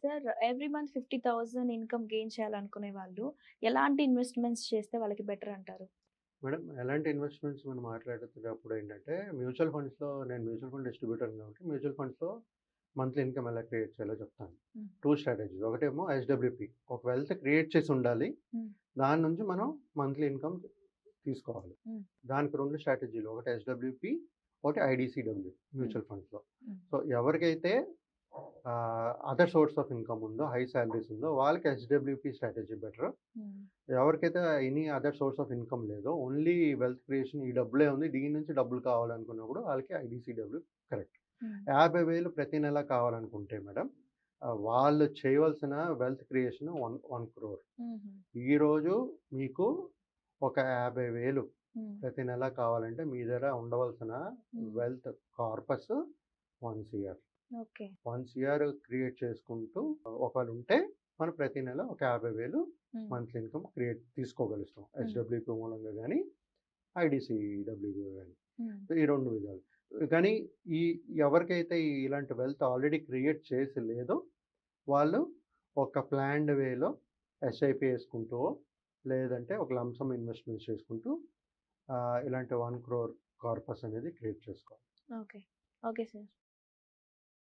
Sir every month 50,000 income gain చేయాలనుకునే వాళ్ళు ఎలాంటి ఇన్వెస్ట్‌మెంట్స్ చేస్తే వాళ్ళకి బెటర్ అంటారు? మేడం ఎలాంటి ఇన్వెస్ట్‌మెంట్స్ మనం మాట్లాడుతున్నప్పుడు ఏంటంటే, నేను మ్యూచువల్ ఫండ్ డిస్ట్రిబ్యూటర్‌ని కాబట్టి, మ్యూచువల్ ఫండ్స్‌లో మంత్లీ ఇన్‌కమ్ ఎలా క్రియేట్ చేయాలో చెప్తాను. హ్మ్. 2 స్ట్రాటజీస్. ఒకటేమో ఎస్‌డబ్ల్యూపీ. ఒక వెల్త్ క్రియేట్ చేసి ఉండాలి. హ్మ్. దాని నుంచి మనం మంత్లీ ఇన్‌కమ్ తీసుకోవాలి. హ్మ్. దానికి 2 స్ట్రాటజీలు. ఒకటి ఎస్‌డబ్ల్యూపీ, ఒకటి ఐడీసీడబ్ల్యూ హ్మ్. మ్యూచువల్ ఫండ్స్‌లో. హ్మ్. సో, ఎవరికైతే అదర్ సోర్స్ ఆఫ్ ఇన్‌కమ్ ఉందో, హై సాలరీస్ ఉందో వాళ్ళకి ఎస్‌డబ్ల్యూపీ స్ట్రాటజీ బెటర్. హ్మ్. ఎవరికైతే any other source of income లేదో, ఓన్లీ వెల్త్ క్రియేషన్ ఈ డబ్బులే ఉంది. దీని నుంచి డబ్బులు కావాలనుకున్నప్పుడు వాళ్ళకి ఐడీసీడబ్ల్యూ కరెక్ట్. హ్మ్. 50,000 ప్రతి నెల కావాలనుకుంటే మేడం, వాళ్ళు చేయవలసిన వెల్త్ క్రియేషన్ 1 క్రోర్. హుహు. ఈరోజు మీకు ఒక 50,000 హ్మ్. ప్రతి నెల కావాలంటే మీ దగ్గర ఉండవలసిన హ్మ్. Wealth corpus 1 CR. Okay. 1 CR create చేసుకుంటూ ఒకవేళ ఉంటే మనం ప్రతి నెల ఒక 50,000 హ్మ్. మంత్లీ ఇన్‌కమ్ తీసుకోగలుగుతాం. హ్మ్. ఎస్‌డబ్ల్యూపీ మూలంగా గానీ, ఐడీసీడబ్ల్యూగా గానీ. హ్మ్. ఈ 2 విధాలు. కానీ ఈ ఎవరికైతే ఇలాంటి వెల్త్ ఆల్రెడీ క్రియేట్ చేసి లేదో, వాళ్ళు ఒక ప్లాన్డ్ వేలో ఎస్ఐపి యేసుకుంటూ, లేదంటే ఒక లంప్ సమ్ ఇన్వెస్ట్‌మెంట్స్ చేసుకుంటూ ఇలాంటి 1 క్రోర్ కార్పస్ అనేది క్రియేట్ చేసుకోవాలి. ఓకే. Okay sir.